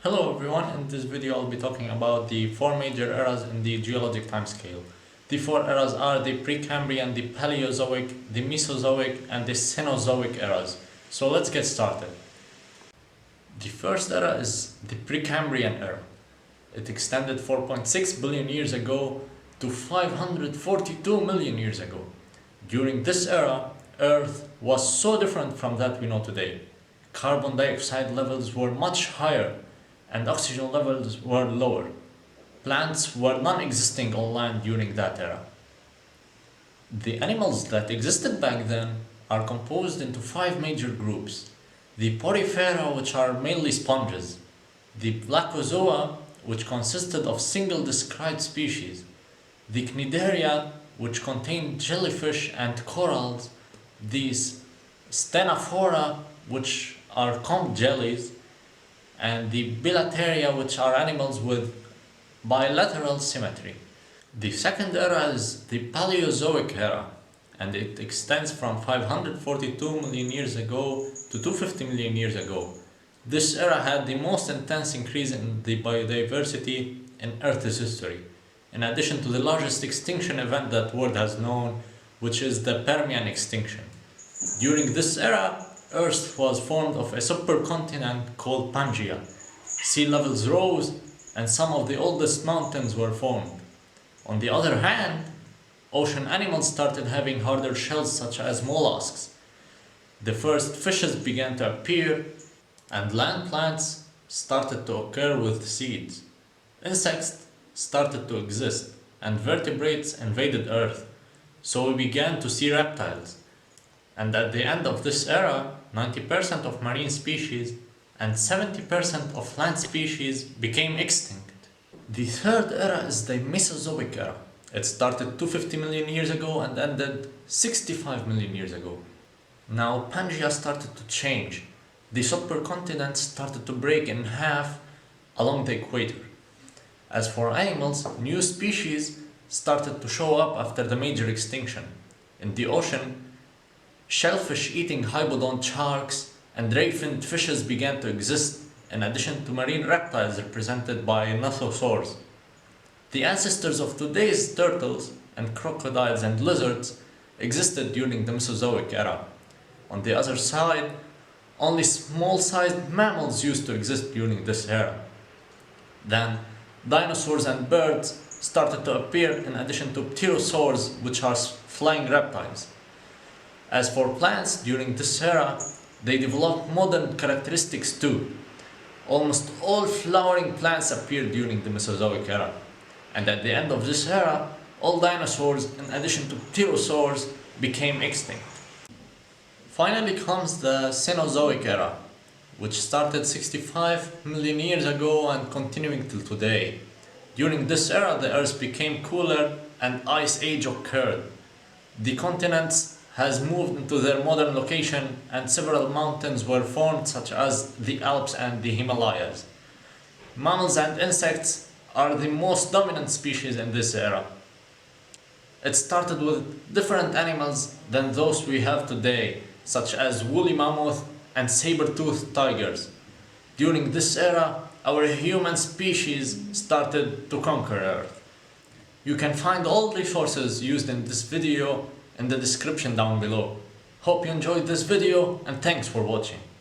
Hello everyone, in this video I'll be talking about the four major eras in the geologic timescale. The four eras are the Precambrian, the Paleozoic, the Mesozoic and the Cenozoic eras. So let's get started. The first era is the Precambrian Era. It extended 4.6 billion years ago to 542 million years ago. During this era, Earth was so different from that we know today. Carbon dioxide levels were much higher and oxygen levels were lower. Plants were non-existing on land during that era. The animals that existed back then are composed into five major groups. The Porifera, which are mainly sponges. The Placozoa, which consisted of single described species. The Cnidaria, which contained jellyfish and corals. These Stenophora, which are comb jellies, and the Bilateria, which are animals with bilateral symmetry. The second era is the Paleozoic Era, and it extends from 542 million years ago to 250 million years ago. This era had the most intense increase in the biodiversity in Earth's history, in addition to the largest extinction event that the world has known, which is the Permian extinction. During this era, Earth was formed of a supercontinent called Pangaea. Sea levels rose and some of the oldest mountains were formed. On the other hand, ocean animals started having harder shells such as mollusks. The first fishes began to appear and land plants started to occur with seeds. Insects started to exist and vertebrates invaded Earth. So we began to see reptiles. And at the end of this era, 90% of marine species and 70% of land species became extinct. The third era is the Mesozoic Era. It started 250 million years ago and ended 65 million years ago. Now Pangaea started to change. The supercontinent started to break in half along the equator. As for animals, new species started to show up after the major extinction. In the ocean, shellfish-eating hybodont sharks and ray-finned fishes began to exist, in addition to marine reptiles represented by nothosaurs. The ancestors of today's turtles and crocodiles and lizards existed during the Mesozoic era. On the other side, only small-sized mammals used to exist during this era. Then, dinosaurs and birds started to appear in addition to pterosaurs, which are flying reptiles. As for plants, during this era, they developed modern characteristics too. Almost all flowering plants appeared during the Mesozoic era. And at the end of this era, all dinosaurs, in addition to pterosaurs, became extinct. Finally comes the Cenozoic Era, which started 65 million years ago and continuing till today. During this era, the Earth became cooler and ice age occurred. The continents has moved into their modern location and several mountains were formed such as the Alps and the Himalayas. Mammals and insects are the most dominant species in this era. It started with different animals than those we have today, such as woolly mammoth and saber-toothed tigers. During this era, our human species started to conquer Earth. You can find all resources used in this video in the description down below. Hope you enjoyed this video and thanks for watching.